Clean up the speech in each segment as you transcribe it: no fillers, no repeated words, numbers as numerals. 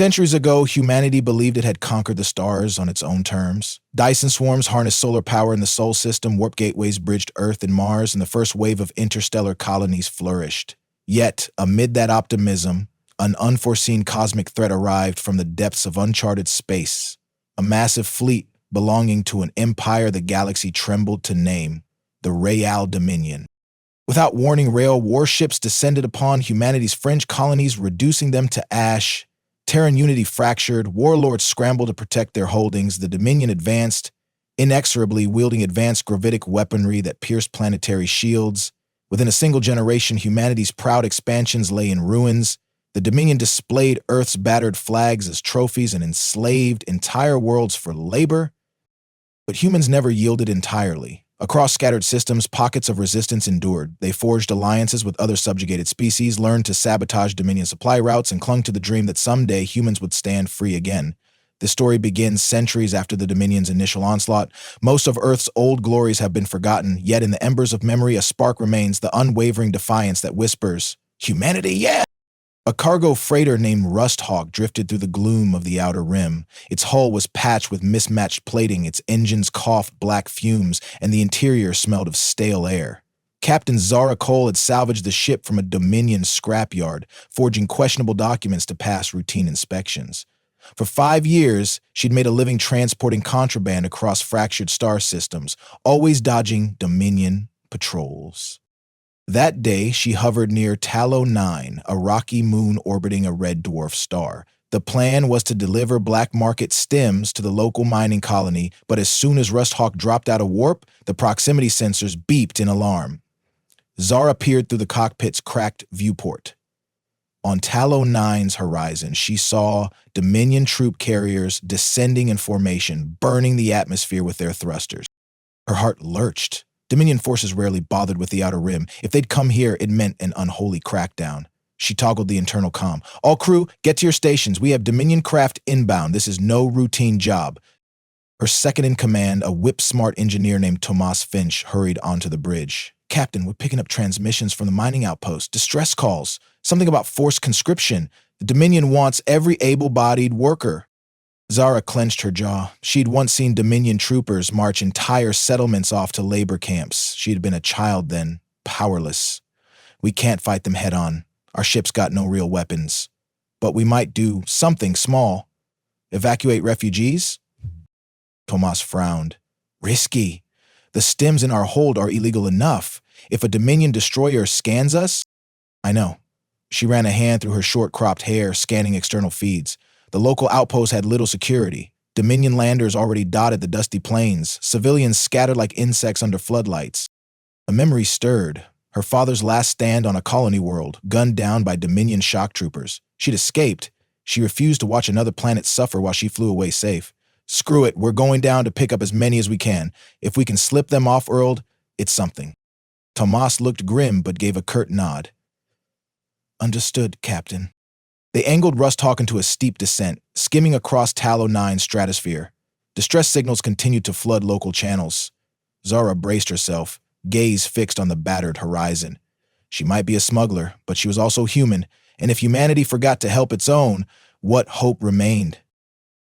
Centuries ago, humanity believed it had conquered the stars on its own terms. Dyson swarms harnessed solar power in the Sol system, warp gateways bridged Earth and Mars, and the first wave of interstellar colonies flourished. Yet, amid that optimism, an unforeseen cosmic threat arrived from the depths of uncharted space. A massive fleet belonging to an empire the galaxy trembled to name, the Real Dominion. Without warning, Rail warships descended upon humanity's fringe colonies, reducing them to ash. Terran unity fractured, warlords scrambled to protect their holdings, the Dominion advanced, inexorably wielding advanced gravitic weaponry that pierced planetary shields. Within a single generation, humanity's proud expansions lay in ruins. The Dominion displayed Earth's battered flags as trophies and enslaved entire worlds for labor. But humans never yielded entirely. Across scattered systems, pockets of resistance endured. They forged alliances with other subjugated species, learned to sabotage Dominion supply routes, and clung to the dream that someday humans would stand free again. The story begins centuries after the Dominion's initial onslaught. Most of Earth's old glories have been forgotten, yet in the embers of memory a spark remains, the unwavering defiance that whispers, "Humanity, yeah!" A cargo freighter named Rusthawk drifted through the gloom of the outer rim. Its hull was patched with mismatched plating, its engines coughed black fumes, and the interior smelled of stale air. Captain Zara Cole had salvaged the ship from a Dominion scrapyard, forging questionable documents to pass routine inspections. For 5 years, she'd made a living transporting contraband across fractured star systems, always dodging Dominion patrols. That day, she hovered near Tallow 9, a rocky moon orbiting a red dwarf star. The plan was to deliver black market stems to the local mining colony, but as soon as Rusthawk dropped out of warp, the proximity sensors beeped in alarm. Zara peered through the cockpit's cracked viewport. On Tallow 9's horizon, she saw Dominion troop carriers descending in formation, burning the atmosphere with their thrusters. Her heart lurched. Dominion forces rarely bothered with the outer rim. If they'd come here, it meant an unholy crackdown. She toggled the internal comm. "All crew, get to your stations. We have Dominion craft inbound. This is no routine job." Her second-in-command, a whip-smart engineer named Tomas Finch, hurried onto the bridge. "Captain, we're picking up transmissions from the mining outpost. Distress calls. Something about forced conscription. The Dominion wants every able-bodied worker." Zara clenched her jaw. She'd once seen Dominion troopers march entire settlements off to labor camps. She'd been a child then, powerless. "We can't fight them head-on. Our ship's got no real weapons. But we might do something small. Evacuate refugees?" Tomas frowned. "Risky. The stems in our hold are illegal enough. If a Dominion destroyer scans us..." "I know." She ran a hand through her short-cropped hair, scanning external feeds. The local outpost had little security. Dominion landers already dotted the dusty plains, civilians scattered like insects under floodlights. A memory stirred. Her father's last stand on a colony world, gunned down by Dominion shock troopers. She'd escaped. She refused to watch another planet suffer while she flew away safe. "Screw it, we're going down to pick up as many as we can. If we can slip them off-world, it's something." Tomas looked grim but gave a curt nod. "Understood, Captain." They angled Rusthawk into a steep descent, skimming across Tallow 9's stratosphere. Distress signals continued to flood local channels. Zara braced herself, gaze fixed on the battered horizon. She might be a smuggler, but she was also human, and if humanity forgot to help its own, what hope remained?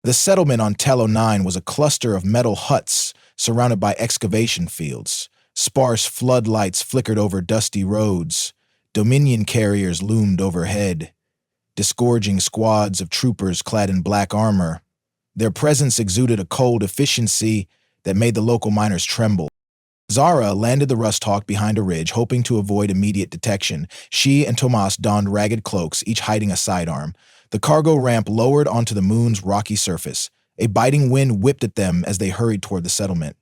The settlement on Tallow 9 was a cluster of metal huts surrounded by excavation fields. Sparse floodlights flickered over dusty roads. Dominion carriers loomed overhead. Disgorging squads of troopers clad in black armor. Their presence exuded a cold efficiency that made the local miners tremble. Zara landed the Rusthawk behind a ridge, hoping to avoid immediate detection. She and Tomas donned ragged cloaks, each hiding a sidearm. The cargo ramp lowered onto the moon's rocky surface. A biting wind whipped at them as they hurried toward the settlement.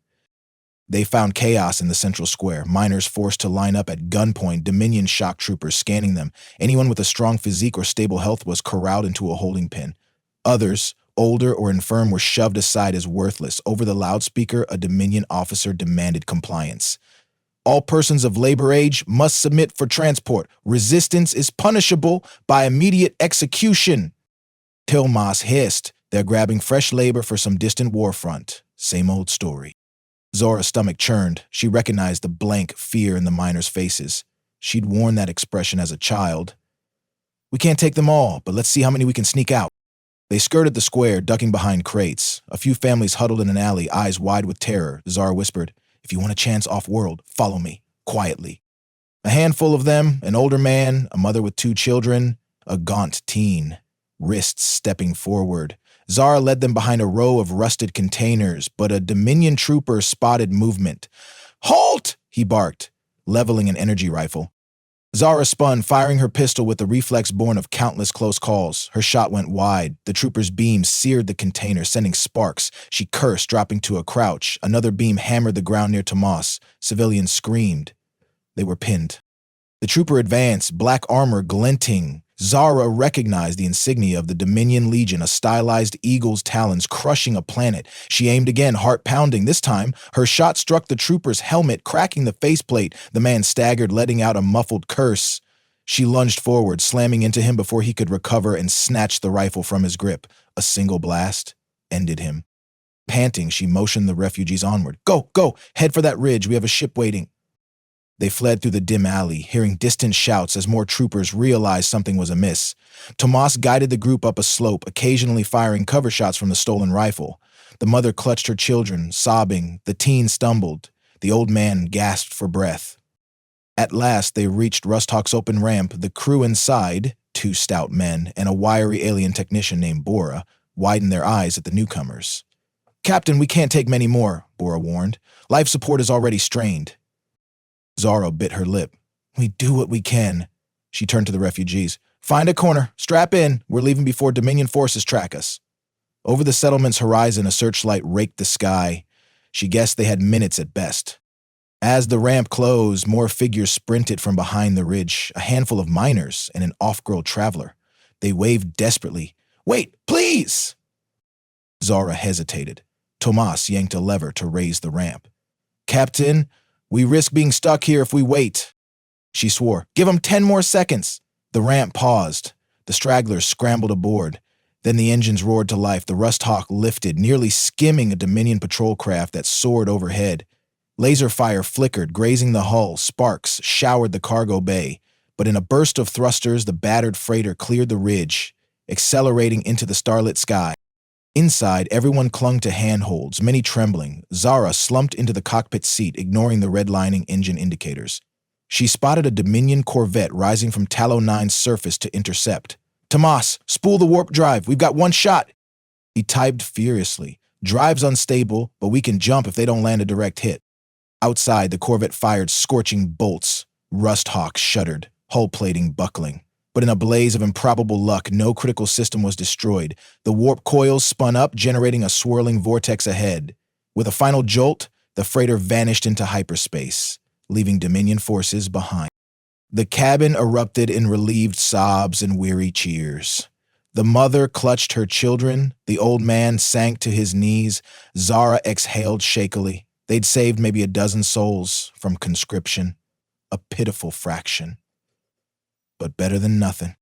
They found chaos in the central square, miners forced to line up at gunpoint, Dominion shock troopers scanning them. Anyone with a strong physique or stable health was corralled into a holding pen. Others, older or infirm, were shoved aside as worthless. Over the loudspeaker, a Dominion officer demanded compliance. "All persons of labor age must submit for transport. Resistance is punishable by immediate execution." Tomas hissed. "They're grabbing fresh labor for some distant war front. Same old story." Zora's stomach churned. She recognized the blank fear in the miners' faces. She'd worn that expression as a child. "We can't take them all, but let's see how many we can sneak out." They skirted the square, ducking behind crates. A few families huddled in an alley, eyes wide with terror. Zara whispered, "If you want a chance off-world, follow me, quietly." A handful of them, an older man, a mother with 2 children, a gaunt teen, wrists stepping forward. Zara led them behind a row of rusted containers, but a Dominion trooper spotted movement. "Halt!" he barked, leveling an energy rifle. Zara spun, firing her pistol with the reflex born of countless close calls. Her shot went wide. The trooper's beam seared the container, sending sparks. She cursed, dropping to a crouch. Another beam hammered the ground near Tomas. Civilians screamed. They were pinned. The trooper advanced, black armor glinting. Zara recognized the insignia of the Dominion Legion, a stylized eagle's talons crushing a planet. She aimed again, heart pounding. This time, her shot struck the trooper's helmet, cracking the faceplate. The man staggered, letting out a muffled curse. She lunged forward, slamming into him before he could recover, and snatched the rifle from his grip. A single blast ended him. Panting, she motioned the refugees onward. "Go, go, head for that ridge. We have a ship waiting." They fled through the dim alley, hearing distant shouts as more troopers realized something was amiss. Tomas guided the group up a slope, occasionally firing cover shots from the stolen rifle. The mother clutched her children, sobbing. The teen stumbled. The old man gasped for breath. At last, they reached Rusthawk's open ramp. The crew inside, 2 stout men and a wiry alien technician named Bora, widened their eyes at the newcomers. "Captain, we can't take many more," Bora warned. "Life support is already strained." Zara bit her lip. "We do what we can." She turned to the refugees. "Find a corner. Strap in. We're leaving before Dominion forces track us." Over the settlement's horizon, a searchlight raked the sky. She guessed they had minutes at best. As the ramp closed, more figures sprinted from behind the ridge, a handful of miners and an off-girl traveler. They waved desperately. "Wait, please!" Zara hesitated. Tomas yanked a lever to raise the ramp. "Captain, we risk being stuck here if we wait." She swore. "Give 'em 10 more seconds." The ramp paused. The stragglers scrambled aboard. Then the engines roared to life. The Rusthawk lifted, nearly skimming a Dominion patrol craft that soared overhead. Laser fire flickered, grazing the hull. Sparks showered the cargo bay. But in a burst of thrusters, the battered freighter cleared the ridge, accelerating into the starlit sky. Inside, everyone clung to handholds, many trembling. Zara slumped into the cockpit seat, ignoring the redlining engine indicators. She spotted a Dominion corvette rising from Tallow 9's surface to intercept. "Tomas, spool the warp drive. We've got 1 shot." He typed furiously. "Drive's unstable, but we can jump if they don't land a direct hit." Outside, the corvette fired scorching bolts. Rusthawk shuddered, hull plating buckling. But in a blaze of improbable luck, no critical system was destroyed. The warp coils spun up, generating a swirling vortex ahead. With a final jolt, the freighter vanished into hyperspace, leaving Dominion forces behind. The cabin erupted in relieved sobs and weary cheers. The mother clutched her children. The old man sank to his knees. Zara exhaled shakily. They'd saved maybe a dozen souls from conscription. A pitiful fraction. But better than nothing.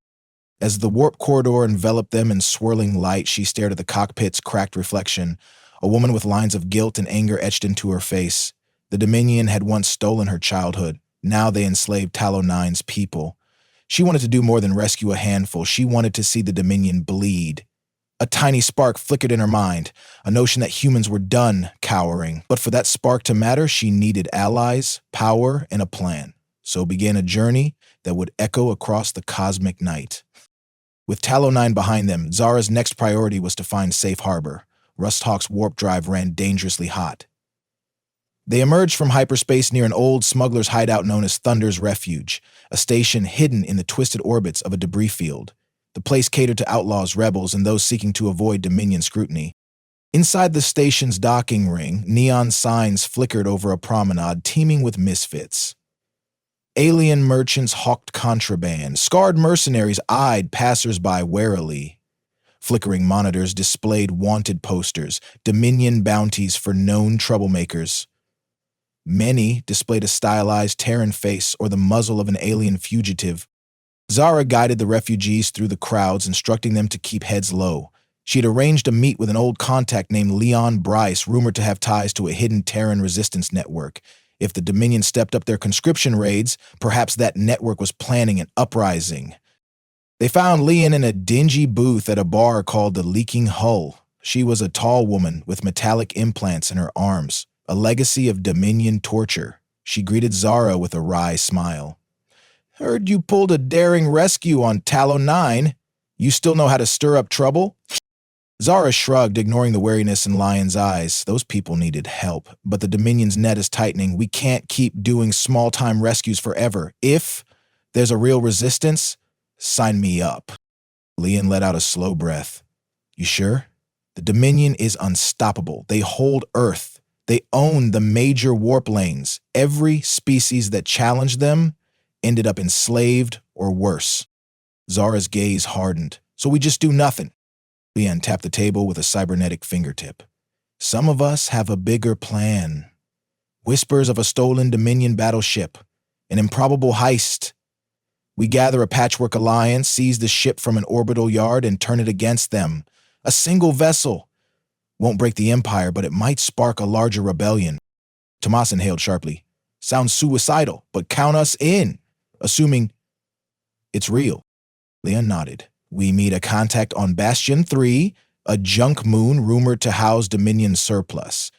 As the warp corridor enveloped them in swirling light, she stared at the cockpit's cracked reflection, a woman with lines of guilt and anger etched into her face. The Dominion had once stolen her childhood. Now they enslaved Tallow 9's people. She wanted to do more than rescue a handful. She wanted to see the Dominion bleed. A tiny spark flickered in her mind, a notion that humans were done cowering. But for that spark to matter, she needed allies, power, and a plan. So began a journey that would echo across the cosmic night. With Tallow 9 behind them, Zara's next priority was to find safe harbor. Rusthawk's warp drive ran dangerously hot. They emerged from hyperspace near an old smuggler's hideout known as Thunder's Refuge, a station hidden in the twisted orbits of a debris field. The place catered to outlaws, rebels, and those seeking to avoid Dominion scrutiny. Inside the station's docking ring, neon signs flickered over a promenade teeming with misfits. Alien merchants hawked contraband. Scarred mercenaries eyed passers-by warily. Flickering monitors displayed wanted posters, Dominion bounties for known troublemakers. Many displayed a stylized Terran face or the muzzle of an alien fugitive. Zara guided the refugees through the crowds, instructing them to keep heads low. She had arranged a meet with an old contact named Leon Bryce, rumored to have ties to a hidden Terran resistance network. If the Dominion stepped up their conscription raids, perhaps that network was planning an uprising. They found Leon in a dingy booth at a bar called the Leaking Hull. She was a tall woman with metallic implants in her arms, a legacy of Dominion torture. She greeted Zara with a wry smile. Heard you pulled a daring rescue on Tallow 9. You still know how to stir up trouble? Zara shrugged, ignoring the wariness in Lion's eyes. Those people needed help, but the Dominion's net is tightening. We can't keep doing small-time rescues forever. If there's a real resistance, sign me up. Leon let out a slow breath. You sure? The Dominion is unstoppable. They hold Earth. They own the major warp lanes. Every species that challenged them ended up enslaved or worse. Zara's gaze hardened. So we just do nothing. Leon tapped the table with a cybernetic fingertip. Some of us have a bigger plan. Whispers of a stolen Dominion battleship. An improbable heist. We gather a patchwork alliance, seize the ship from an orbital yard, and turn it against them. A single vessel. Won't break the Empire, but it might spark a larger rebellion. Tomas inhaled sharply. Sounds suicidal, but count us in. Assuming it's real. Leon nodded. We meet a contact on Bastion 3, a junk moon rumored to house Dominion surplus.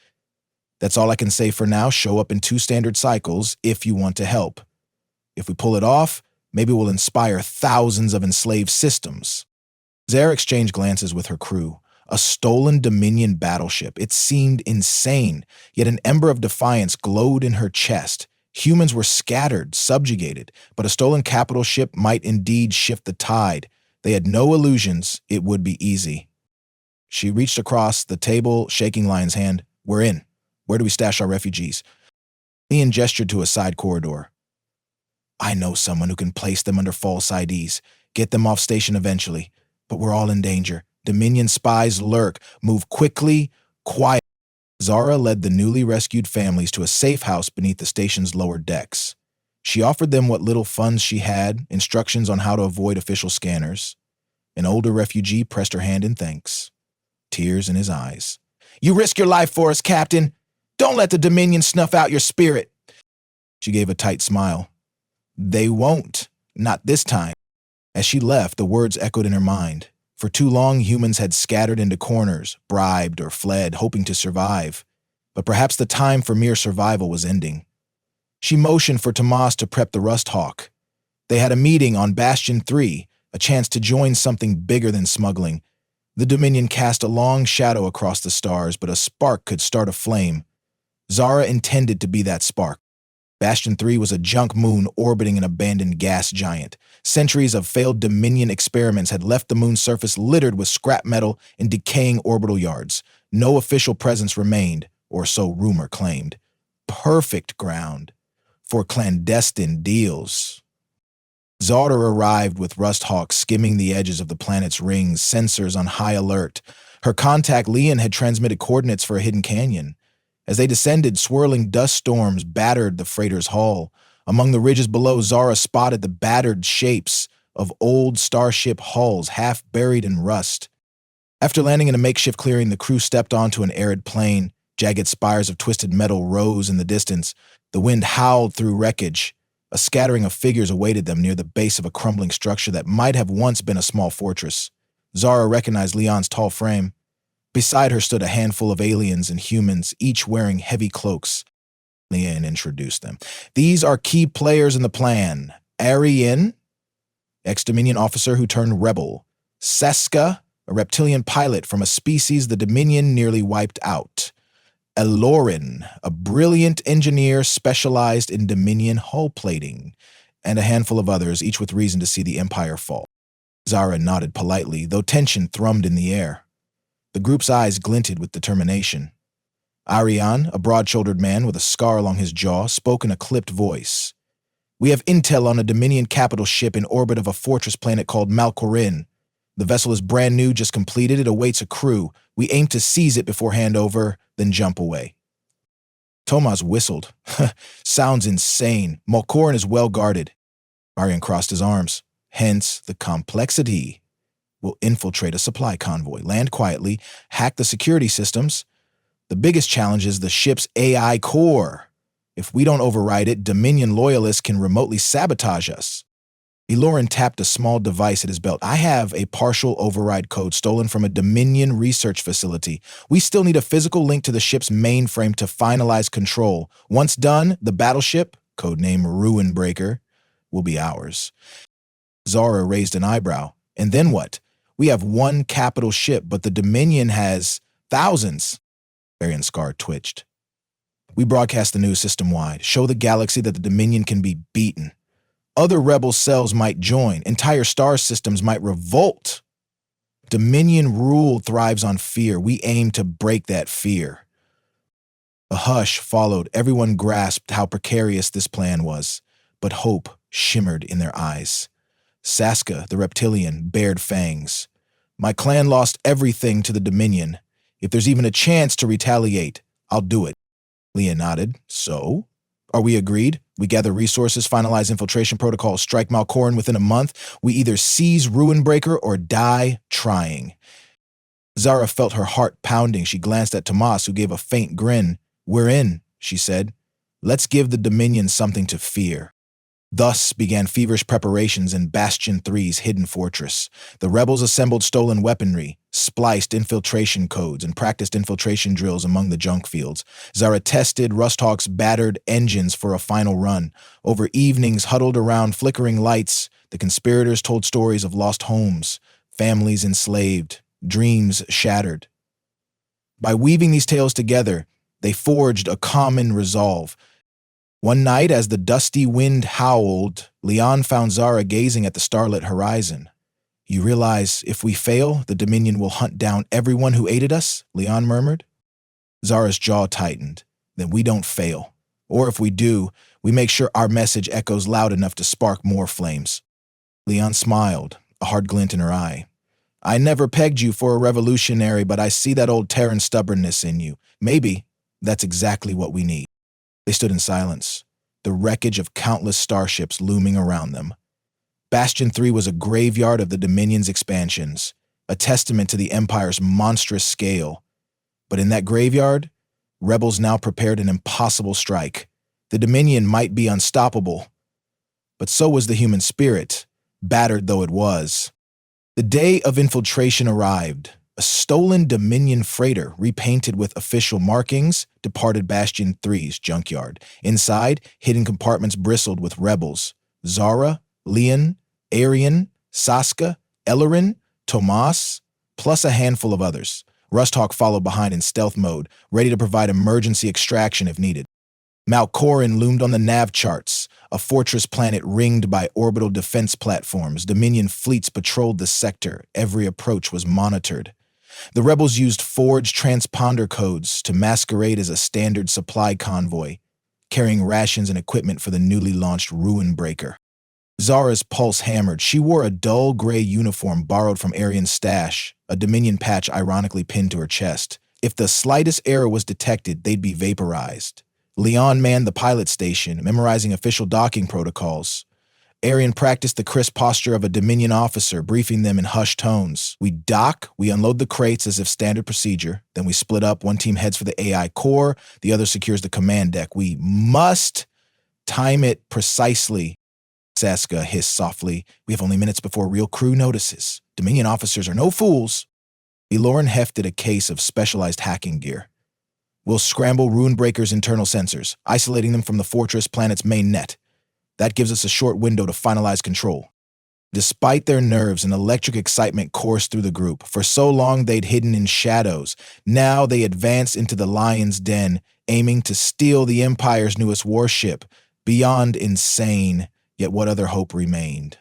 That's all I can say for now. Show up in 2 standard cycles if you want to help. If we pull it off, maybe we'll inspire thousands of enslaved systems. Zara exchanged glances with her crew. A stolen Dominion battleship. It seemed insane, yet an ember of defiance glowed in her chest. Humans were scattered, subjugated, but a stolen capital ship might indeed shift the tide. They had no illusions it would be easy. She reached across the table, shaking Lion's hand. We're in. Where do we stash our refugees? Leon gestured to a side corridor. I know someone who can place them under false IDs, get them off station eventually, but we're all in danger. Dominion spies lurk. Move quickly, quiet. Zara led the newly rescued families to a safe house beneath the station's lower decks. She offered them what little funds she had, instructions on how to avoid official scanners. An older refugee pressed her hand in thanks, tears in his eyes. You risk your life for us, Captain. Don't let the Dominion snuff out your spirit. She gave a tight smile. They won't. Not this time. As she left, the words echoed in her mind. For too long, humans had scattered into corners, bribed or fled, hoping to survive. But perhaps the time for mere survival was ending. She motioned for Tomas to prep the Rust Hawk. They had a meeting on Bastion 3, a chance to join something bigger than smuggling. The Dominion cast a long shadow across the stars, but a spark could start a flame. Zara intended to be that spark. Bastion 3 was a junk moon orbiting an abandoned gas giant. Centuries of failed Dominion experiments had left the moon's surface littered with scrap metal and decaying orbital yards. No official presence remained, or so rumor claimed. Perfect ground for clandestine deals. Zara arrived with Rusthawk skimming the edges of the planet's rings, sensors on high alert. Her contact, Leon, had transmitted coordinates for a hidden canyon. As they descended, swirling dust storms battered the freighter's hull. Among the ridges below, Zara spotted the battered shapes of old starship hulls, half buried in rust. After landing in a makeshift clearing, the crew stepped onto an arid plain. Jagged spires of twisted metal rose in the distance. The wind howled through wreckage. A scattering of figures awaited them near the base of a crumbling structure that might have once been a small fortress. Zara recognized Leon's tall frame. Beside her stood a handful of aliens and humans, each wearing heavy cloaks. Leon introduced them. These are key players in the plan. Arian, ex-Dominion officer who turned rebel. Seska, a reptilian pilot from a species the Dominion nearly wiped out. Elorin, a brilliant engineer specialized in Dominion hull plating, and a handful of others, each with reason to see the Empire fall. Zara nodded politely, though tension thrummed in the air. The group's eyes glinted with determination. Arian, a broad-shouldered man with a scar along his jaw, spoke in a clipped voice. We have intel on a Dominion capital ship in orbit of a fortress planet called Malkorin. The vessel is brand new, just completed. It awaits a crew. We aim to seize it before handover, then jump away. Tomas whistled. Sounds insane. Malkorin is well guarded. Arian crossed his arms. Hence the complexity. We'll infiltrate a supply convoy, land quietly, hack the security systems. The biggest challenge is the ship's AI core. If we don't override it, Dominion loyalists can remotely sabotage us. Eloran tapped a small device at his belt. I have a partial override code stolen from a Dominion research facility. We still need a physical link to the ship's mainframe to finalize control. Once done, the battleship, codename Ruinbreaker, will be ours. Zara raised an eyebrow. And then what? We have one capital ship, but the Dominion has thousands. Arian Scar twitched. We broadcast the news system-wide. Show the galaxy that the Dominion can be beaten. Other rebel cells might join. Entire star systems might revolt. Dominion rule thrives on fear. We aim to break that fear. A hush followed. Everyone grasped how precarious this plan was, but hope shimmered in their eyes. Saska, the reptilian, bared fangs. My clan lost everything to the Dominion. If there's even a chance to retaliate, I'll do it. Leah nodded. So? Are we agreed? We gather resources, finalize infiltration protocols, strike Malkoran within a month. We either seize Ruinbreaker or die trying. Zara felt her heart pounding. She glanced at Tomas, who gave a faint grin. We're in, she said. Let's give the Dominion something to fear. Thus began feverish preparations in Bastion 3's hidden fortress. The rebels assembled stolen weaponry, spliced infiltration codes, and practiced infiltration drills among the junk fields. Zara tested Rusthawk's battered engines for a final run. Over evenings huddled around flickering lights, the conspirators told stories of lost homes, families enslaved, dreams shattered. By weaving these tales together, they forged a common resolve. One night, as the dusty wind howled, Leon found Zara gazing at the starlit horizon. You realize if we fail, the Dominion will hunt down everyone who aided us? Leon murmured. Zara's jaw tightened. Then we don't fail. Or if we do, we make sure our message echoes loud enough to spark more flames. Leon smiled, a hard glint in her eye. I never pegged you for a revolutionary, but I see that old Terran stubbornness in you. Maybe that's exactly what we need. They stood in silence, the wreckage of countless starships looming around them. Bastion 3 was a graveyard of the Dominion's expansions, a testament to the Empire's monstrous scale. But in that graveyard, rebels now prepared an impossible strike. The Dominion might be unstoppable, but so was the human spirit, battered though it was. The day of infiltration arrived. A stolen Dominion freighter, repainted with official markings, departed Bastion 3's junkyard. Inside, hidden compartments bristled with rebels. Zara, Leon, Arian, Saska, Ellerin, Tomas, plus a handful of others. Rusthawk followed behind in stealth mode, ready to provide emergency extraction if needed. Malkoran loomed on the nav charts, a fortress planet ringed by orbital defense platforms. Dominion fleets patrolled the sector. Every approach was monitored. The rebels used forged transponder codes to masquerade as a standard supply convoy, carrying rations and equipment for the newly launched Ruinbreaker. Zara's pulse hammered. She wore a dull gray uniform borrowed from Arian's stash, a Dominion patch ironically pinned to her chest. If the slightest error was detected, they'd be vaporized. Leon manned the pilot station, memorizing official docking protocols. Arian practiced the crisp posture of a Dominion officer, briefing them in hushed tones. We dock, we unload the crates as if standard procedure, then we split up. One team heads for the AI core, the other secures the command deck. We must time it precisely, Saska hissed softly. We have only minutes before real crew notices. Dominion officers are no fools. Eloran hefted a case of specialized hacking gear. We'll scramble Ruinbreaker's internal sensors, isolating them from the fortress planet's main net. That gives us a short window to finalize control. Despite their nerves, an electric excitement coursed through the group. For so long they'd hidden in shadows. Now they advanced into the lion's den, aiming to steal the Empire's newest warship. Beyond insane, yet what other hope remained?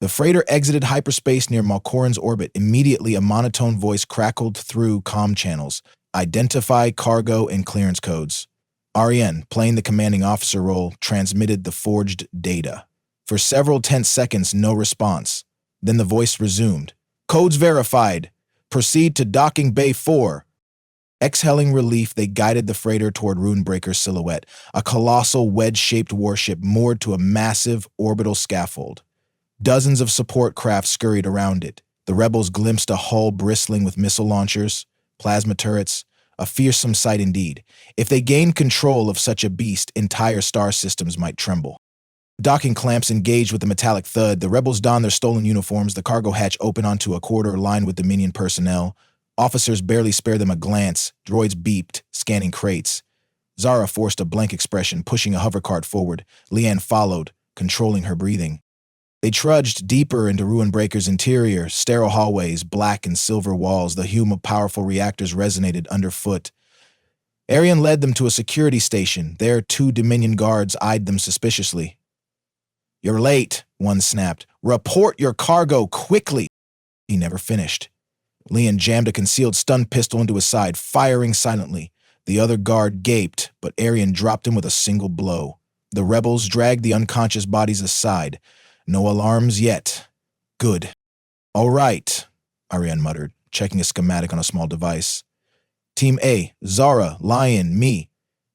The freighter exited hyperspace near Malkoran's orbit. Immediately, a monotone voice crackled through comm channels. Identify cargo and clearance codes. Ariane, playing the commanding officer role, transmitted the forged data. For several tense seconds, no response. Then the voice resumed. Codes verified. Proceed to docking bay 4. Exhaling relief, they guided the freighter toward Ruinbreaker's silhouette, a colossal wedge-shaped warship moored to a massive orbital scaffold. Dozens of support craft scurried around it. The rebels glimpsed a hull bristling with missile launchers, plasma turrets, a fearsome sight indeed. If they gained control of such a beast, entire star systems might tremble. Docking clamps engaged with a metallic thud. The rebels don their stolen uniforms. The cargo hatch open onto a corridor lined with Dominion personnel. Officers barely spare them a glance. Droids beeped, scanning crates. Zara forced a blank expression, pushing a hovercart forward. Leanne followed, controlling her breathing. They trudged deeper into Ruinbreaker's interior, sterile hallways, black and silver walls. The hum of powerful reactors resonated underfoot. Arian led them to a security station. There, 2 Dominion guards eyed them suspiciously. "You're late," one snapped. "Report your cargo quickly." He never finished. Leon jammed a concealed stun pistol into his side, firing silently. The other guard gaped, but Arian dropped him with a single blow. The rebels dragged the unconscious bodies aside. No alarms yet. Good. "All right," Arian muttered, checking a schematic on a small device. "Team A, Zara, Lion, me.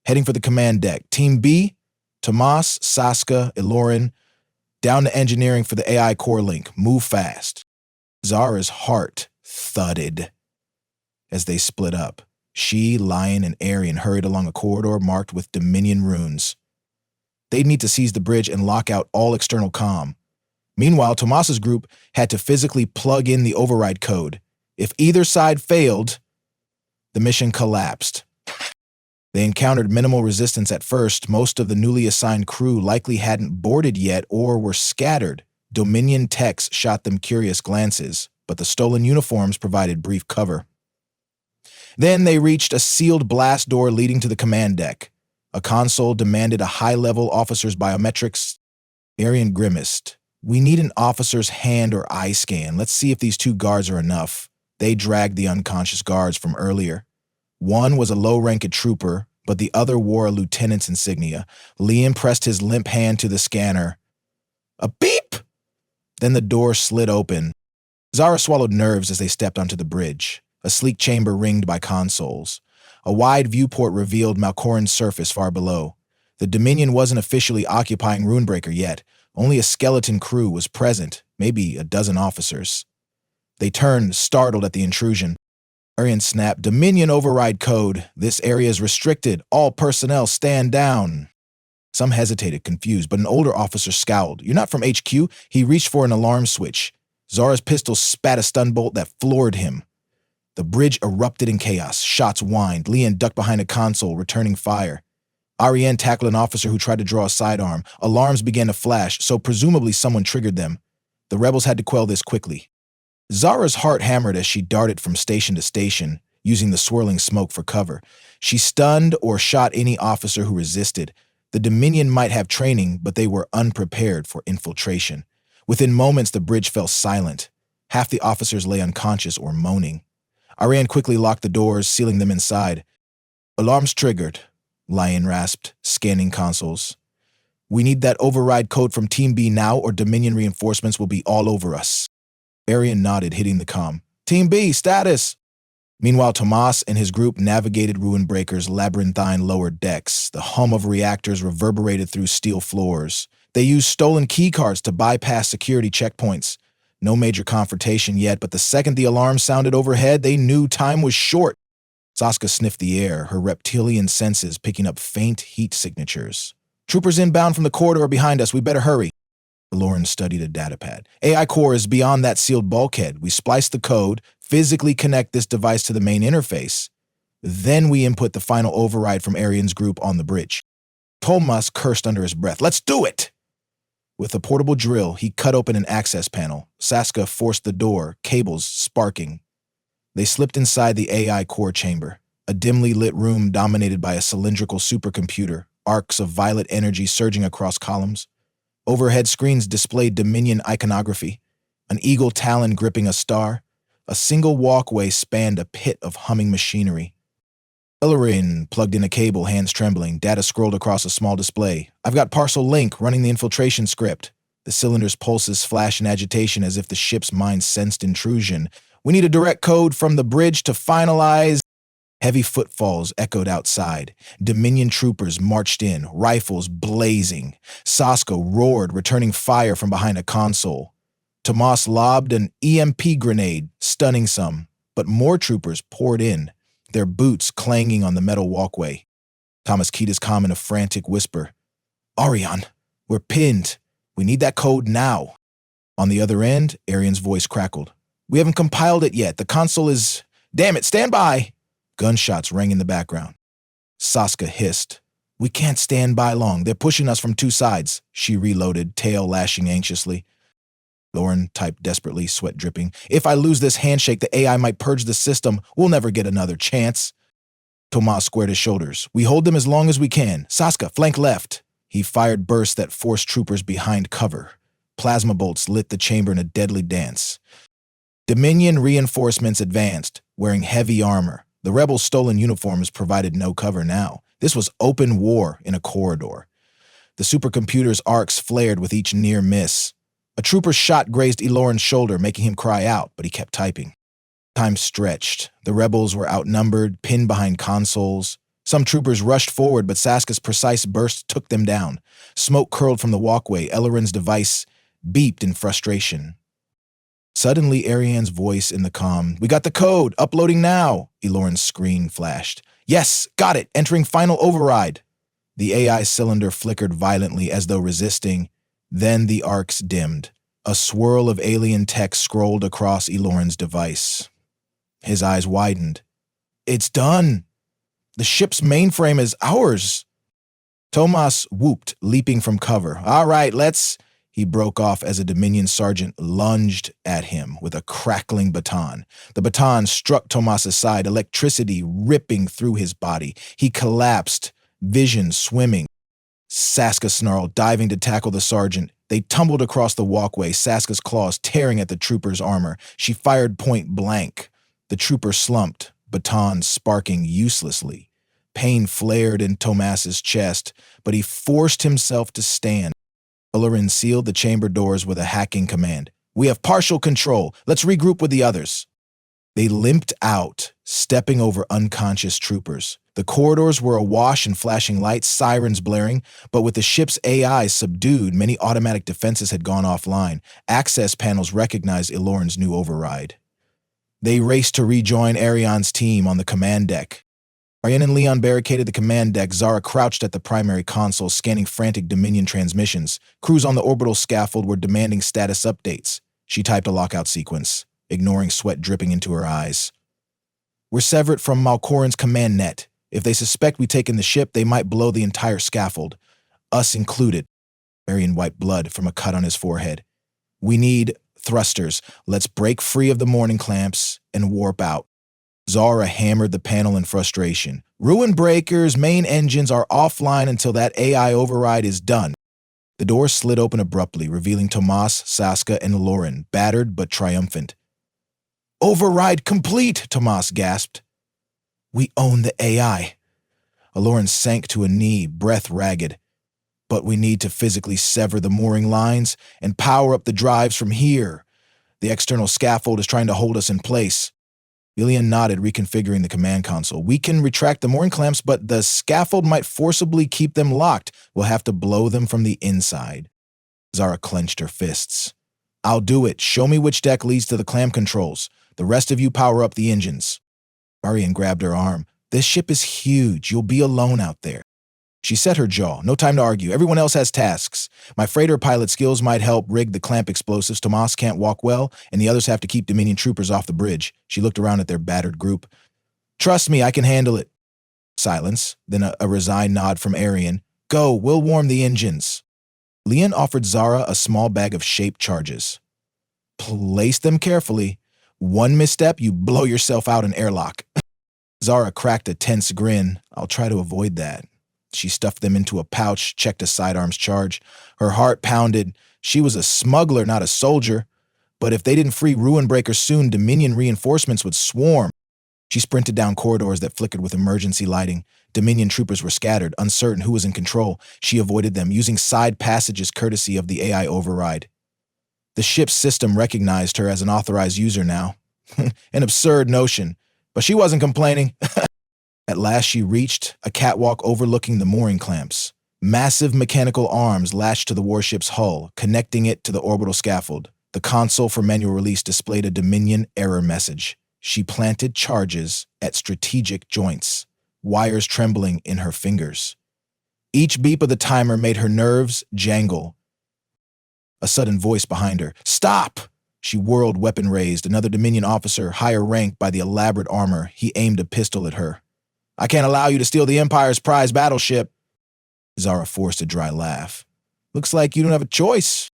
Heading for the command deck. Team B, Tomas, Saska, Ilorin. Down to engineering for the AI core link. Move fast." Zara's heart thudded as they split up. She, Lion, and Arian hurried along a corridor marked with Dominion runes. They'd need to seize the bridge and lock out all external comm. Meanwhile, Tomas's group had to physically plug in the override code. If either side failed, the mission collapsed. They encountered minimal resistance at first. Most of the newly assigned crew likely hadn't boarded yet or were scattered. Dominion techs shot them curious glances, but the stolen uniforms provided brief cover. Then they reached a sealed blast door leading to the command deck. A console demanded a high-level officer's biometrics. Arian grimaced. "We need an officer's hand or eye scan. Let's see if these 2 guards are enough." They dragged the unconscious guards from earlier. One was a low-ranked trooper, but the other wore a lieutenant's insignia. Liam pressed his limp hand to the scanner. A beep! Then the door slid open. Zara swallowed nerves as they stepped onto the bridge, a sleek chamber ringed by consoles. A wide viewport revealed Malkoran's surface far below. The Dominion wasn't officially occupying Ruinbreaker yet. Only a skeleton crew was present, maybe a dozen officers. They turned, startled at the intrusion. Arian snapped, "Dominion override code. This area is restricted. All personnel stand down." Some hesitated, confused, but an older officer scowled. "You're not from HQ?" He reached for an alarm switch. Zara's pistol spat a stun bolt that floored him. The bridge erupted in chaos. Shots whined. Leon ducked behind a console, returning fire. Ariane tackled an officer who tried to draw a sidearm. Alarms began to flash, so presumably someone triggered them. The rebels had to quell this quickly. Zara's heart hammered as she darted from station to station, using the swirling smoke for cover. She stunned or shot any officer who resisted. The Dominion might have training, but they were unprepared for infiltration. Within moments, the bridge fell silent. Half the officers lay unconscious or moaning. Ariane quickly locked the doors, sealing them inside. "Alarms triggered," Lion rasped, scanning consoles. "We need that override code from Team B now, or Dominion reinforcements will be all over us." Arian nodded, hitting the comm. "Team B, status!" Meanwhile, Tomas and his group navigated Ruinbreaker's labyrinthine lower decks. The hum of reactors reverberated through steel floors. They used stolen keycards to bypass security checkpoints. No major confrontation yet, but the second the alarm sounded overhead, they knew time was short. Saska sniffed the air, her reptilian senses picking up faint heat signatures. "Troopers inbound from the corridor behind us. We better hurry." Lauren studied a datapad. "AI core is beyond that sealed bulkhead. We splice the code, physically connect this device to the main interface. Then we input the final override from Arian's group on the bridge." Tomas cursed under his breath. "Let's do it!" With a portable drill, he cut open an access panel. Saska forced the door, cables sparking. They slipped inside the AI core chamber, a dimly lit room dominated by a cylindrical supercomputer, arcs of violet energy surging across columns. Overhead screens displayed Dominion iconography, an eagle talon gripping a star. A single walkway spanned a pit of humming machinery. Ilorin plugged in a cable, hands trembling. Data scrolled across a small display. "I've got Parcel Link running the infiltration script." The cylinder's pulses flashed in agitation as if the ship's mind sensed intrusion. "We need a direct code from the bridge to finalize." Heavy footfalls echoed outside. Dominion troopers marched in, rifles blazing. Saska roared, returning fire from behind a console. Tomas lobbed an EMP grenade, stunning some, but more troopers poured in, their boots clanging on the metal walkway. Thomas keyed his comm in a frantic whisper. "Ariane, We're pinned. We need that code now. On the other end, Arian's voice crackled. We haven't compiled it yet. The console is... Damn it, stand by! Gunshots rang in the background. Saska hissed. We can't stand by long. They're pushing us from two sides. She reloaded, tail lashing anxiously. Lauren typed desperately, sweat dripping. If I lose this handshake, the AI might purge the system. We'll never get another chance. Tomas squared his shoulders. We hold them as long as we can. Saska, flank left. He fired bursts that forced troopers behind cover. Plasma bolts lit the chamber in a deadly dance. Dominion reinforcements advanced, wearing heavy armor. The rebels' stolen uniforms provided no cover now. This was open war in a corridor. The supercomputer's arcs flared with each near miss. A trooper's shot grazed Eloran's shoulder, making him cry out, but he kept typing. Time stretched. The rebels were outnumbered, pinned behind consoles. Some troopers rushed forward, but Saska's precise burst took them down. Smoke curled from the walkway. Eloran's device beeped in frustration. Suddenly, Ariane's voice in the comm. We got the code! Uploading now! Eloran's screen flashed. Yes, got it! Entering final override! The AI cylinder flickered violently as though resisting. Then the arcs dimmed. A swirl of alien text scrolled across Eloran's device. His eyes widened. It's done! The ship's mainframe is ours! Tomas whooped, leaping from cover. All right, let's... He broke off as a Dominion sergeant lunged at him with a crackling baton. The baton struck Tomas's side, electricity ripping through his body. He collapsed, vision swimming. Saska snarled, diving to tackle the sergeant. They tumbled across the walkway, Saska's claws tearing at the trooper's armor. She fired point blank. The trooper slumped, baton sparking uselessly. Pain flared in Tomas's chest, but he forced himself to stand. Eloran sealed the chamber doors with a hacking command. We have partial control. Let's regroup with the others. They limped out, stepping over unconscious troopers. The corridors were awash in flashing lights, sirens blaring, but with the ship's AI subdued, many automatic defenses had gone offline. Access panels recognized Eloran's new override. They raced to rejoin Ariane's team on the command deck. Ariane and Leon barricaded the command deck. Zara crouched at the primary console, scanning frantic Dominion transmissions. Crews on the orbital scaffold were demanding status updates. She typed a lockout sequence, ignoring sweat dripping into her eyes. We're severed from Malkoran's command net. If they suspect we've taken the ship, they might blow the entire scaffold. Us included. Ariane wiped blood from a cut on his forehead. We need thrusters. Let's break free of the morning clamps and warp out. Zara hammered the panel in frustration. Ruin breakers, main engines are offline until that AI override is done. The door slid open abruptly, revealing Tomas, Saska, and Eloran, battered but triumphant. Override complete, Tomas gasped. We own the AI. Eloran sank to a knee, breath ragged. But we need to physically sever the mooring lines and power up the drives from here. The external scaffold is trying to hold us in place. Ilian nodded, reconfiguring the command console. We can retract the mooring clamps, but the scaffold might forcibly keep them locked. We'll have to blow them from the inside. Zara clenched her fists. I'll do it. Show me which deck leads to the clamp controls. The rest of you power up the engines. Ariane grabbed her arm. This ship is huge. You'll be alone out there. She set her jaw. No time to argue. Everyone else has tasks. My freighter pilot skills might help rig the clamp explosives. Tomas can't walk well, and the others have to keep Dominion troopers off the bridge. She looked around at their battered group. Trust me, I can handle it. Silence, then a resigned nod from Ariane. Go, we'll warm the engines. Leon offered Zara a small bag of shaped charges. Place them carefully. One misstep, you blow yourself out in airlock. Zara cracked a tense grin. I'll try to avoid that. She stuffed them into a pouch, checked a sidearms charge. Her heart pounded. She was a smuggler, not a soldier. But if they didn't free Ruin Breaker soon, Dominion reinforcements would swarm. She sprinted down corridors that flickered with emergency lighting. Dominion troopers were scattered, uncertain who was in control. She avoided them, using side passages courtesy of the AI override. The ship's system recognized her as an authorized user now. An absurd notion. But she wasn't complaining. At last she reached a catwalk overlooking the mooring clamps. Massive mechanical arms lashed to the warship's hull, connecting it to the orbital scaffold. The console for manual release displayed a Dominion error message. She planted charges at strategic joints, wires trembling in her fingers. Each beep of the timer made her nerves jangle. A sudden voice behind her. "Stop!" She whirled, weapon raised. Another Dominion officer, higher ranked by the elaborate armor. He aimed a pistol at her. "I can't allow you to steal the Empire's prize battleship." Zara forced a dry laugh. "Looks like you don't have a choice,"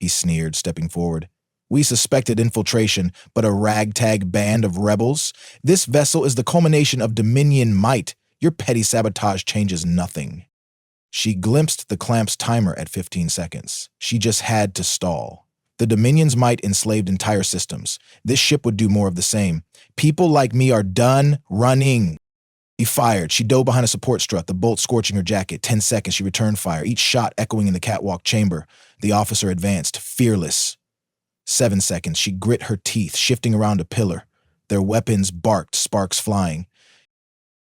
he sneered, stepping forward. "We suspected infiltration, but a ragtag band of rebels? This vessel is the culmination of Dominion might. Your petty sabotage changes nothing." She glimpsed the clamp's timer at 15 seconds. She just had to stall. The Dominion's might enslaved entire systems. This ship would do more of the same. "People like me are done running." He fired. She dove behind a support strut, the bolt scorching her jacket. 10 seconds, she returned fire, each shot echoing in the catwalk chamber. The officer advanced, fearless. 7 seconds, she grit her teeth, shifting around a pillar. Their weapons barked, sparks flying.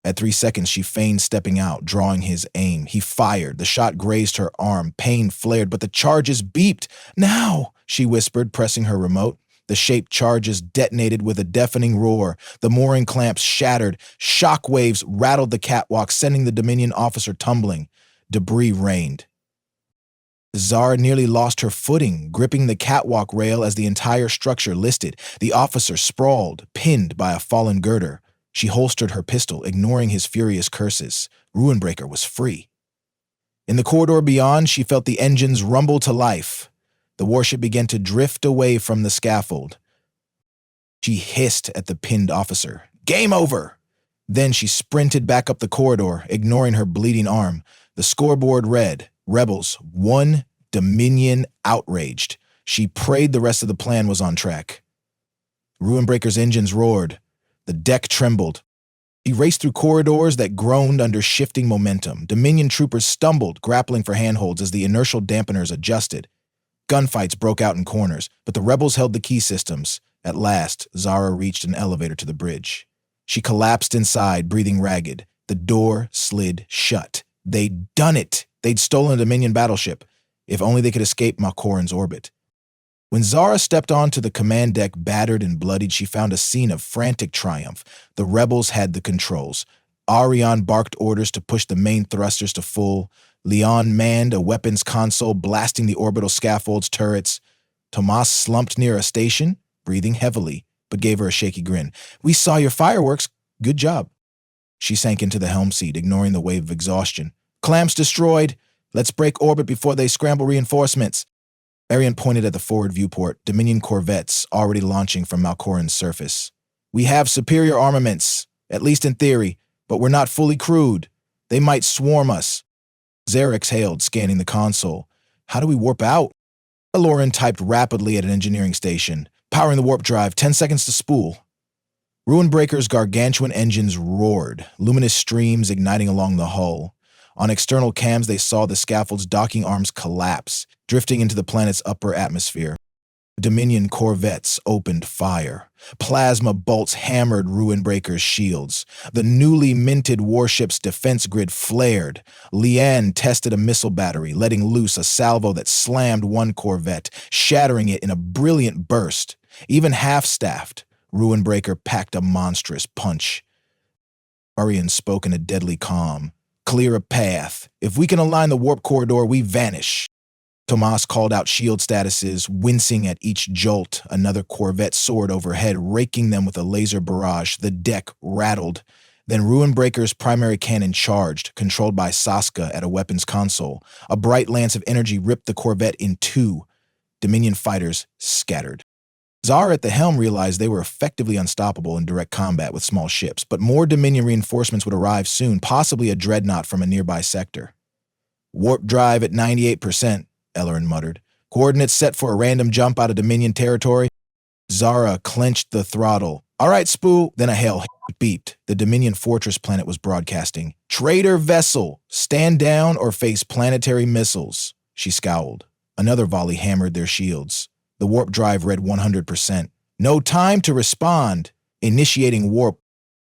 At 3 seconds, she feigned stepping out, drawing his aim. He fired. The shot grazed her arm. Pain flared, but the charges beeped. "Now!" she whispered, pressing her remote. The shaped charges detonated with a deafening roar. The mooring clamps shattered. Shock waves rattled the catwalk, sending the Dominion officer tumbling. Debris rained. Zara nearly lost her footing, gripping the catwalk rail as the entire structure listed. The officer sprawled, pinned by a fallen girder. She holstered her pistol, ignoring his furious curses. Ruinbreaker was free. In the corridor beyond, she felt the engines rumble to life. The warship began to drift away from the scaffold. She hissed at the pinned officer. "Game over!" Then she sprinted back up the corridor, ignoring her bleeding arm. The scoreboard read, Rebels, 1, Dominion outraged. She prayed the rest of the plan was on track. Ruinbreaker's engines roared. The deck trembled. He raced through corridors that groaned under shifting momentum. Dominion troopers stumbled, grappling for handholds as the inertial dampeners adjusted. Gunfights broke out in corners, but the rebels held the key systems. At last, Zara reached an elevator to the bridge. She collapsed inside, breathing ragged. The door slid shut. They'd done it. They'd stolen a Dominion battleship. If only they could escape Malkoran's orbit. When Zara stepped onto the command deck, battered and bloodied, she found a scene of frantic triumph. The rebels had the controls. Ariane barked orders to push the main thrusters to full. Leon manned a weapons console, blasting the orbital scaffold's turrets. Tomas slumped near a station, breathing heavily, but gave her a shaky grin. "We saw your fireworks. Good job." She sank into the helm seat, ignoring the wave of exhaustion. "Clamps destroyed. Let's break orbit before they scramble reinforcements." Arian pointed at the forward viewport, Dominion corvettes already launching from Malkoran's surface. "We have superior armaments, at least in theory, but we're not fully crewed. They might swarm us." Zara exhaled, scanning the console. "How do we warp out?" Aloran typed rapidly at an engineering station. "Powering the warp drive, 10 seconds to spool." Ruinbreaker's gargantuan engines roared, luminous streams igniting along the hull. On external cams, they saw the scaffold's docking arms collapse, drifting into the planet's upper atmosphere. Dominion corvettes opened fire. Plasma bolts hammered Ruinbreaker's shields. The newly minted warship's defense grid flared. Liane tested a missile battery, letting loose a salvo that slammed one corvette, shattering it in a brilliant burst. Even half-staffed, Ruinbreaker packed a monstrous punch. Arian spoke in a deadly calm. "Clear a path. If we can align the warp corridor, we vanish." Tomas called out shield statuses, wincing at each jolt. Another corvette soared overhead, raking them with a laser barrage. The deck rattled. Then Ruinbreaker's primary cannon charged, controlled by Saska at a weapons console. A bright lance of energy ripped the corvette in two. Dominion fighters scattered. Zara at the helm realized they were effectively unstoppable in direct combat with small ships, but more Dominion reinforcements would arrive soon, possibly a dreadnought from a nearby sector. "Warp drive at 98%, Ellerin muttered. "Coordinates set for a random jump out of Dominion territory." Zara clenched the throttle. "All right, spool." Then a hail beeped. The Dominion fortress planet was broadcasting. "Traitor vessel, stand down or face planetary missiles." She scowled. Another volley hammered their shields. The warp drive read 100%. "No time to respond." Initiating warp.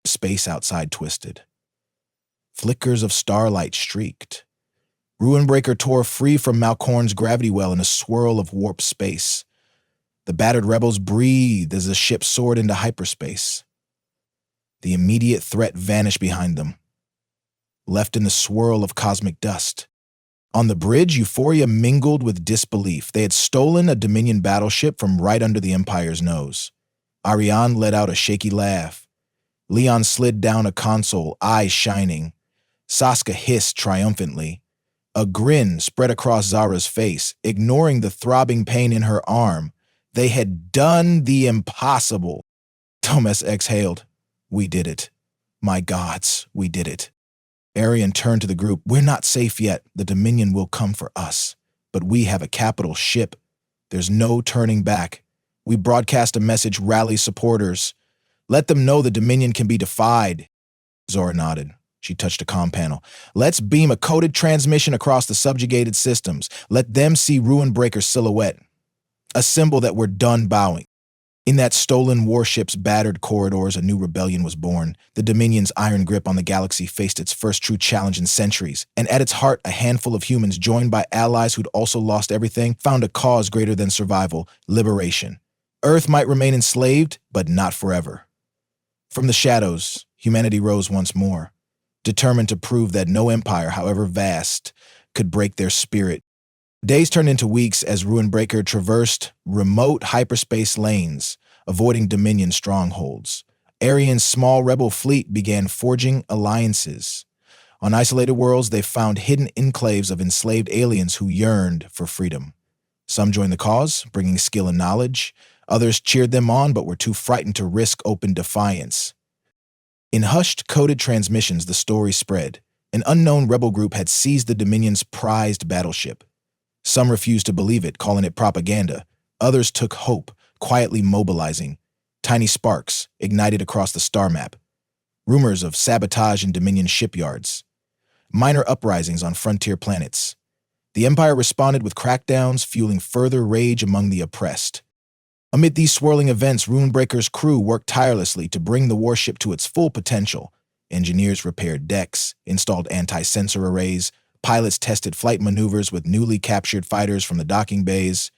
Space outside twisted. Flickers of starlight streaked. Ruinbreaker tore free from Malkoran's gravity well in a swirl of warp space. The battered rebels breathed as the ship soared into hyperspace. The immediate threat vanished behind them. left in the swirl of cosmic dust. On the bridge, euphoria mingled with disbelief. They had stolen a Dominion battleship from right under the Empire's nose. Ariane let out a shaky laugh. Leon slid down a console, eyes shining. Saska hissed triumphantly. A grin spread across Zara's face, ignoring the throbbing pain in her arm. They had done the impossible. Thomas exhaled. We did it. My gods, we did it. Arian turned to the group. We're not safe yet. The Dominion will come for us. But we have a capital ship. There's no turning back. We broadcast a message, rally supporters. Let them know the Dominion can be defied. Zora nodded. She touched a comm panel. Let's beam a coded transmission across the subjugated systems. Let them see Ruinbreaker's silhouette. A symbol that we're done bowing. In that stolen warship's battered corridors, a new rebellion was born. The Dominion's iron grip on the galaxy faced its first true challenge in centuries, and at its heart, a handful of humans, joined by allies who'd also lost everything, found a cause greater than survival: liberation. Earth might remain enslaved, but not forever. From the shadows, humanity rose once more, determined to prove that no empire, however vast, could break their spirit. Days turned into weeks as Ruinbreaker traversed remote hyperspace lanes, avoiding Dominion strongholds. Arian's small rebel fleet began forging alliances. On isolated worlds, they found hidden enclaves of enslaved aliens who yearned for freedom. Some joined the cause, bringing skill and knowledge. Others cheered them on, but were too frightened to risk open defiance. In hushed, coded transmissions, the story spread. An unknown rebel group had seized the Dominion's prized battleship. Some refused to believe it, calling it propaganda. Others took hope, quietly mobilizing. Tiny sparks ignited across the star map. Rumors of sabotage in Dominion shipyards. Minor uprisings on frontier planets. The Empire responded with crackdowns, fueling further rage among the oppressed. Amid these swirling events, Ruinbreaker's crew worked tirelessly to bring the warship to its full potential. Engineers repaired decks, installed anti-sensor arrays. Pilots tested flight maneuvers with newly captured fighters from the docking bays.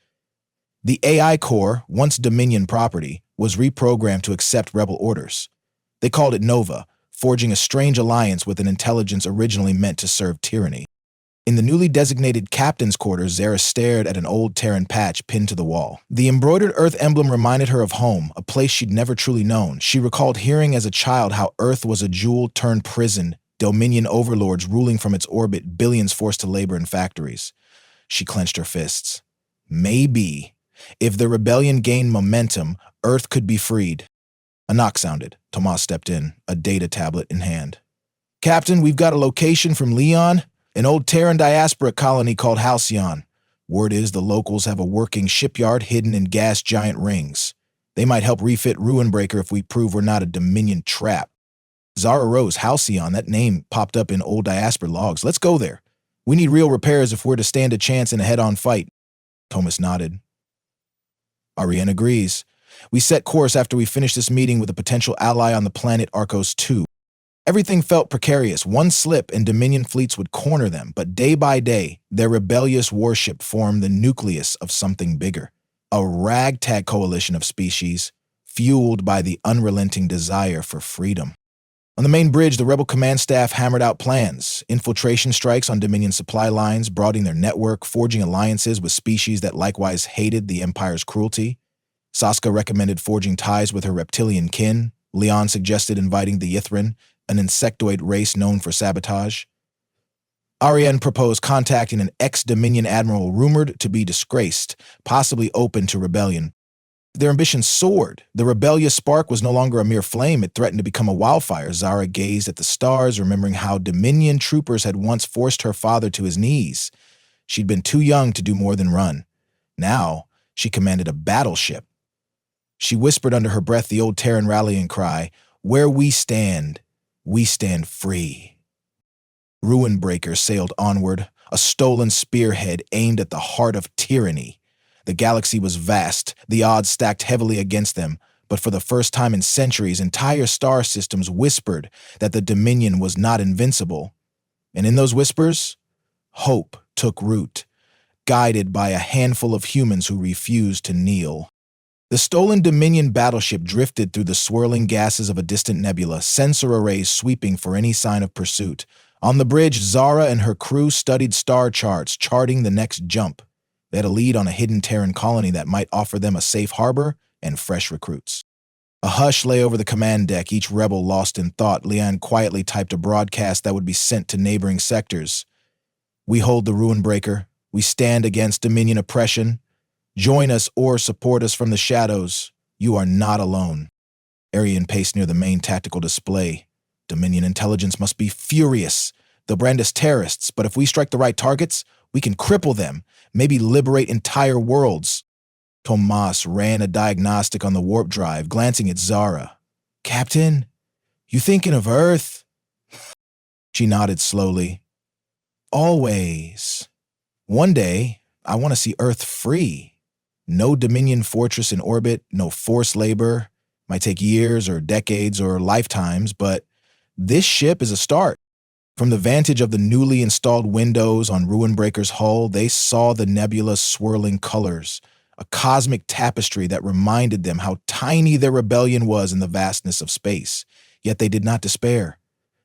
The AI core, once Dominion property, was reprogrammed to accept rebel orders. They called it Nova, forging a strange alliance with an intelligence originally meant to serve tyranny. In the newly designated captain's quarters, Zara stared at an old Terran patch pinned to the wall. The embroidered Earth emblem reminded her of home, a place she'd never truly known. She recalled hearing as a child how Earth was a jewel-turned prison, Dominion overlords ruling from its orbit, billions forced to labor in factories. She clenched her fists. Maybe, if the rebellion gained momentum, Earth could be freed. A knock sounded. Tomas stepped in, a data tablet in hand. Captain, we've got a location from Leon, an old Terran diaspora colony called Halcyon. Word is the locals have a working shipyard hidden in gas giant rings. They might help refit Ruinbreaker if we prove we're not a Dominion trap. Zara rose. Halcyon, that name popped up in old diaspora logs. Let's go there. We need real repairs if we're to stand a chance in a head-on fight. Thomas nodded. Ariane agrees. We set course after we finished this meeting with a potential ally on the planet Arcos 2. Everything felt precarious. One slip and Dominion fleets would corner them, but day by day, their rebellious warship formed the nucleus of something bigger. A ragtag coalition of species, fueled by the unrelenting desire for freedom. On the main bridge, the rebel command staff hammered out plans, infiltration strikes on Dominion supply lines, broadening their network, forging alliances with species that likewise hated the Empire's cruelty. Saska recommended forging ties with her reptilian kin. Leon suggested inviting the Yithrin, an insectoid race known for sabotage. Ariane proposed contacting an ex-Dominion admiral rumored to be disgraced, possibly open to rebellion. Their ambition soared. The rebellious spark was no longer a mere flame. It threatened to become a wildfire. Zara gazed at the stars, remembering how Dominion troopers had once forced her father to his knees. She'd been too young to do more than run. Now, she commanded a battleship. She whispered under her breath the old Terran rallying cry, "Where we stand free." Ruinbreaker sailed onward, a stolen spearhead aimed at the heart of tyranny. The galaxy was vast, the odds stacked heavily against them, but for the first time in centuries, entire star systems whispered that the Dominion was not invincible. And in those whispers, hope took root, guided by a handful of humans who refused to kneel. The stolen Dominion battleship drifted through the swirling gases of a distant nebula, sensor arrays sweeping for any sign of pursuit. On the bridge, Zara and her crew studied star charts, charting the next jump. They had a lead on a hidden Terran colony that might offer them a safe harbor and fresh recruits. A hush lay over the command deck, each rebel lost in thought. Lian quietly typed a broadcast that would be sent to neighboring sectors. We hold the Ruin Breaker. We stand against Dominion oppression. Join us or support us from the shadows. You are not alone. Arian paced near the main tactical display. Dominion intelligence must be furious. They'll brand us terrorists, but if we strike the right targets, we can cripple them, maybe liberate entire worlds. Tomas ran a diagnostic on the warp drive, glancing at Zara. Captain, you thinking of Earth? She nodded slowly. Always. One day, I want to see Earth free. No Dominion fortress in orbit, no forced labor. Might take years or decades or lifetimes, but this ship is a start. From the vantage of the newly installed windows on Ruinbreaker's hull, they saw the nebula's swirling colors, a cosmic tapestry that reminded them how tiny their rebellion was in the vastness of space. Yet they did not despair.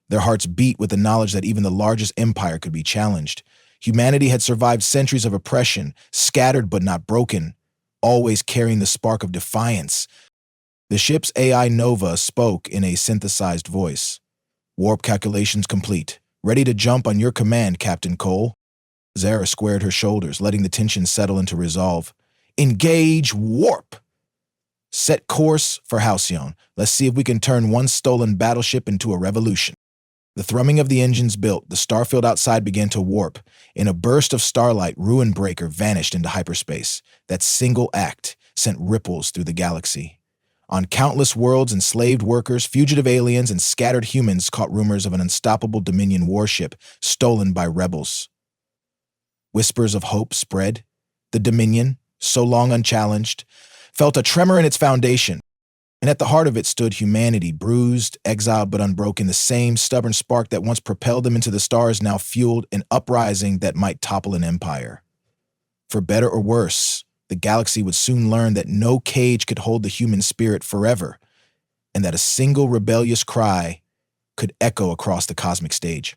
Their hearts beat with the knowledge that even the largest empire could be challenged. Humanity had survived centuries of oppression, scattered but not broken, always carrying the spark of defiance. The ship's AI Nova spoke in a synthesized voice. Warp calculations complete. Ready to jump on your command, Captain Cole. Zara squared her shoulders, letting the tension settle into resolve. Engage warp! Set course for Halcyon. Let's see if we can turn one stolen battleship into a revolution. The thrumming of the engines built, the starfield outside began to warp. In a burst of starlight, Ruinbreaker vanished into hyperspace. That single act sent ripples through the galaxy. On countless worlds, enslaved workers, fugitive aliens, and scattered humans caught rumors of an unstoppable Dominion warship stolen by rebels. Whispers of hope spread. The Dominion, so long unchallenged, felt a tremor in its foundation. And at the heart of it stood humanity, bruised, exiled but unbroken. The same stubborn spark that once propelled them into the stars now fueled an uprising that might topple an empire. For better or worse, the galaxy would soon learn that no cage could hold the human spirit forever, and that a single rebellious cry could echo across the cosmic stage.